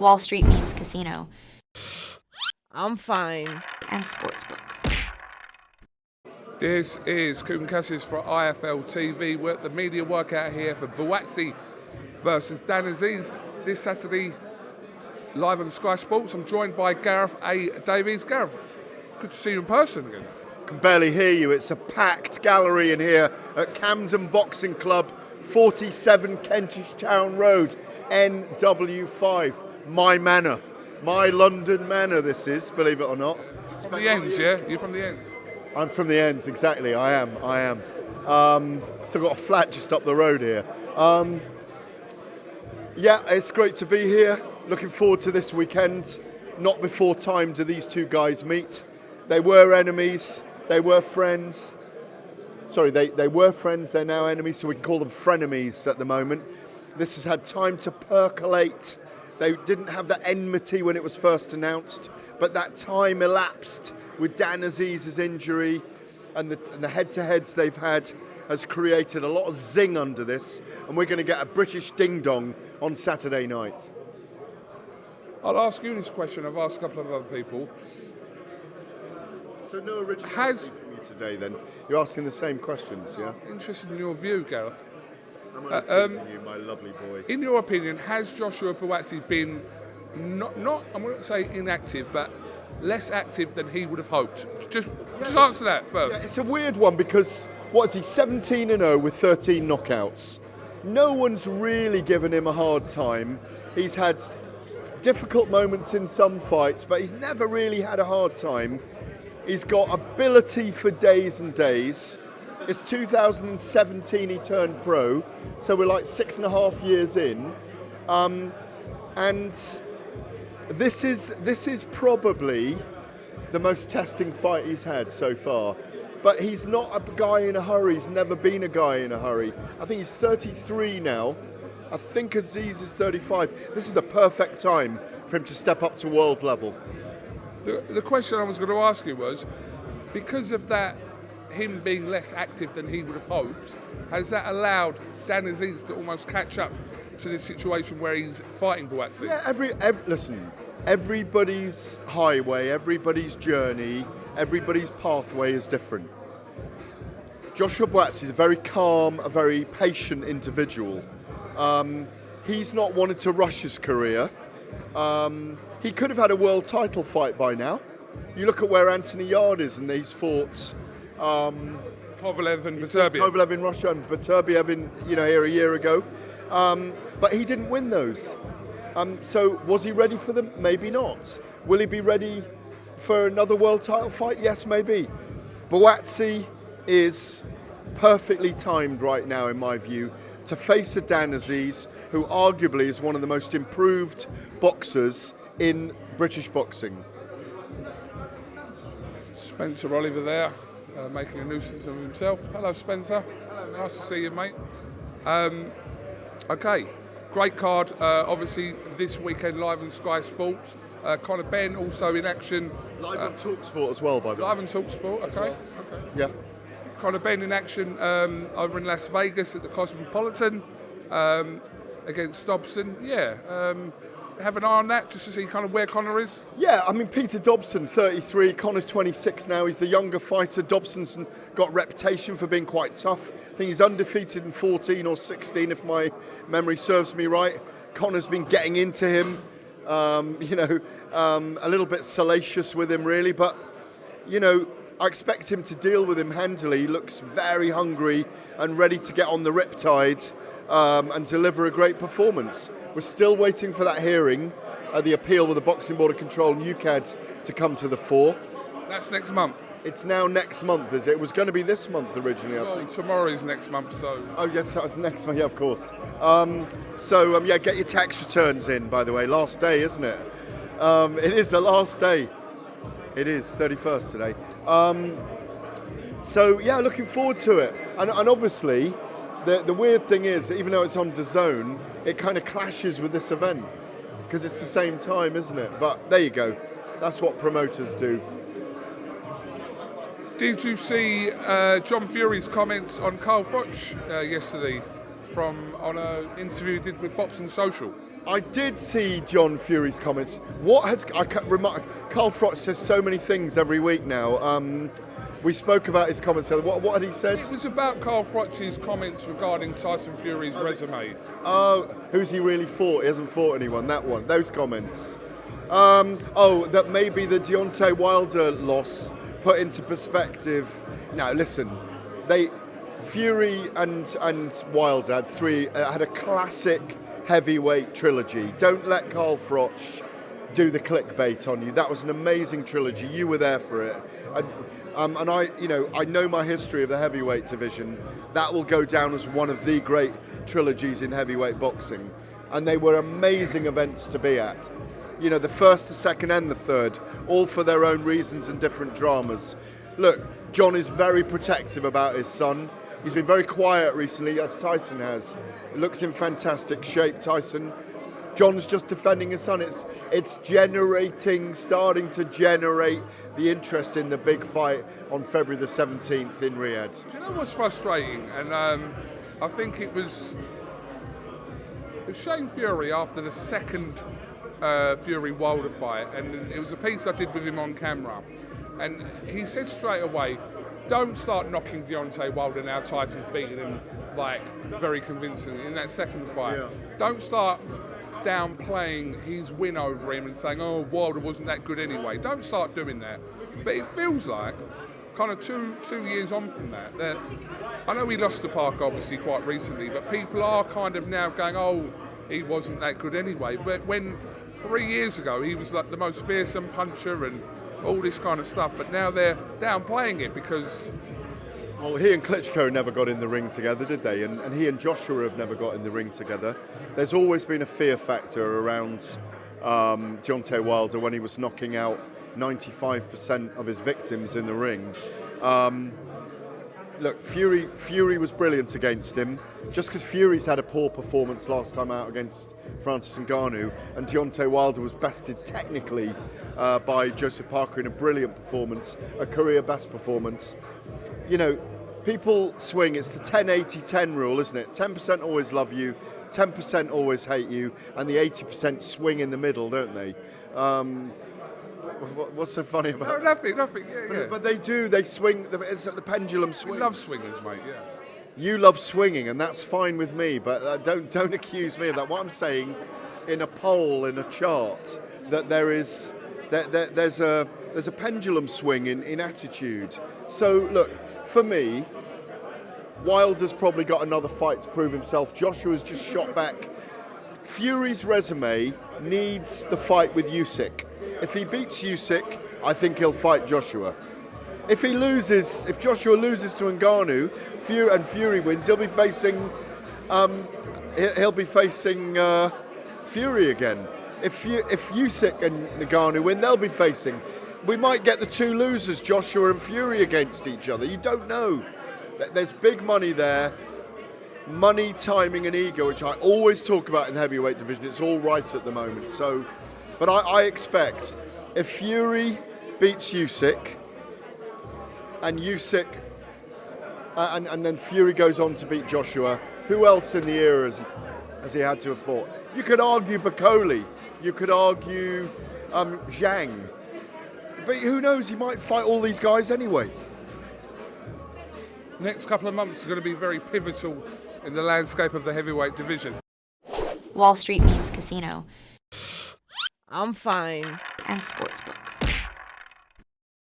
Wall Street Memes Casino, I'm fine. and Sportsbook. This is KUGAN CASSIUS for IFL TV. We're at the media workout here for Buatsi versus Davies this Saturday, live on Sky Sports. I'm joined by Gareth Davies. Gareth, good to see you in person again. Can barely hear you. It's a packed gallery in here at Camden Boxing Club, 47 Kentish Town Road, NW5. My manor, my London manor this is, believe it or not. From the ends, yeah? You're from the ends? I'm from the ends, exactly. I am. Still got a flat just up the road here. Yeah, it's great to be here. Looking forward to this weekend. Not before time do these two guys meet. They were enemies. They were friends. Sorry, they were friends. They're now enemies, so we can call them frenemies at the moment. This has had time to percolate. They didn't have that enmity when it was first announced, but that time elapsed with Dan Aziz's injury and the head-to-heads they've had has created a lot of zing under this, and we're going to get a British ding-dong on Saturday night. I'll ask you this question. I've asked a couple of other people. So no originality from you today then? You're asking the same questions, yeah? Interested in your view, Gareth. I'm only teasing you, my lovely boy. In your opinion, has Joshua Buatsi been not I wouldn't say inactive, but less active than he would have hoped? Just answer that first. Yeah, it's a weird one because, what is he, 17-0 with 13 knockouts. No one's really given him a hard time. He's had difficult moments in some fights, but he's never really had a hard time. He's got ability for days and days. It's 2017 he turned pro, so we're like 6.5 years in. And this is probably the most testing fight he's had so far. But he's not a guy in a hurry. He's never been a guy in a hurry. I think he's 33 now. I think Aziz is 35. This is the perfect time for him to step up to world level. The question I was going to ask you was, because of that, him being less active than he would have hoped, has that allowed Dan Aziz to almost catch up to this situation where he's fighting Buatsi? Yeah, listen, everybody's highway, everybody's journey, everybody's pathway is different. Joshua Buatsi is a very calm, a very patient individual. He's not wanted to rush his career. He could have had a world title fight by now. You look at where Anthony Yard is, and he's fought Kovalev and Beterbiev. Kovalev in Russia and Beterbiev in here a year ago. But he didn't win those. So was he ready for them? Maybe not. Will he be ready for another world title fight? Yes, maybe. Buatsi is perfectly timed right now, in my view, to face a Dan Aziz, who arguably is one of the most improved boxers in British boxing. Spencer Oliver there, making a nuisance of himself. Hello, Spencer. Hello, nice to see you, mate. Okay, great card. Obviously, this weekend live on Sky Sports. Conor Benn also in action. Live on TalkSport as well, by the way. Live on TalkSport, okay. Yeah. Conor Benn in action over in Las Vegas at the Cosmopolitan against Dobson. Yeah, have an eye on that just to see kind of where Conor is. Yeah, I mean, Peter Dobson, 33, Conor's 26 now. He's the younger fighter. Dobson's got reputation for being quite tough. I think he's undefeated in 14 or 16, if my memory serves me right. Conor's been getting into him, a little bit salacious with him, really. But, I expect him to deal with him handily. He looks very hungry and ready to get on the riptide and deliver a great performance. We're still waiting for that hearing, the appeal with the Boxing Board of Control and UCAD to come to the fore. That's next month. It's now next month, is it? It was going to be this month originally, I think. Tomorrow is next month, so... Oh, yes, next month, yeah, of course. Get your tax returns in, by the way. Last day, isn't it? It is the last day. It is, 31st today. Looking forward to it. And obviously, the weird thing is, even though it's on DAZN, it kind of clashes with this event because it's the same time, isn't it? But there you go. That's what promoters do. Did you see John Fury's comments on Carl Froch yesterday on an interview he did with Boxing Social? I did see John Fury's comments. What had Carl Froch says so many things every week now. We spoke about his comments. What had he said? It was about Carl Froch's comments regarding Tyson Fury's resume. Oh, who's he really fought? He hasn't fought anyone. That one. Those comments. That maybe the Deontay Wilder loss put into perspective. Now, listen, Fury and Wilder had a classic heavyweight trilogy. Don't let Carl Froch do the clickbait on you. That was an amazing trilogy. You were there for it. And I know my history of the heavyweight division. That will go down as one of the great trilogies in heavyweight boxing. And they were amazing events to be at. You know, the first, the second and the third, all for their own reasons and different dramas. Look, John is very protective about his son. He's been very quiet recently, as Tyson has. He looks in fantastic shape, Tyson. John's just defending his son. It's starting to generate the interest in the big fight on February the 17th in Riyadh. Do you know what's frustrating? And I think it was Shane Fury after the second Fury-Wilder fight, and it was a piece I did with him on camera. And he said straight away, don't start knocking Deontay Wilder now Tyson's beating him very convincingly in that second fight. Yeah. Don't start downplaying his win over him and saying, oh, Wilder wasn't that good anyway. Don't start doing that. But it feels like, kind of two years on from that I know he lost to Park obviously quite recently, but people are kind of now going, oh, he wasn't that good anyway. But when 3 years ago he was like the most fearsome puncher and all this kind of stuff, but now they're downplaying it because... Well, he and Klitschko never got in the ring together, did they? And he and Joshua have never got in the ring together. There's always been a fear factor around Deontay Wilder when he was knocking out 95% of his victims in the ring. Look, Fury was brilliant against him. Just because Fury's had a poor performance last time out against Francis Ngannou, and Deontay Wilder was bested technically by Joseph Parker in a brilliant performance, a career best performance. You know, people swing, it's the 10-80-10 rule, isn't it? 10% always love you, 10% always hate you, and the 80% swing in the middle, don't they? What's so funny about it? Nothing, yeah. But they do, they swing, it's like the pendulum swings. We love swingers, mate, yeah. You love swinging, and that's fine with me, but don't accuse me of that. What I'm saying, in a poll, in a chart, that there's a pendulum swing in attitude. So, look, for me, Wilder's probably got another fight to prove himself. Joshua's just shot back. Fury's resume needs the fight with Usyk. If he beats Usyk, I think he'll fight Joshua. If Joshua loses to Ngannou, Fury wins, he'll be facing Fury again. If Usyk and Ngannou win, they'll be facing. We might get the two losers, Joshua and Fury, against each other. You don't know. There's big money there. Money, timing, and ego, which I always talk about in the heavyweight division. It's all right at the moment. So, but I expect if Fury beats Usyk, and Usyk, and then Fury goes on to beat Joshua, who else in the era has he had to have fought? You could argue Bakoli. You could argue Zhang. But who knows, he might fight all these guys anyway. Next couple of months are going to be very pivotal in the landscape of the heavyweight division. Wall Street Memes Casino. I'm fine. And Sportsbook.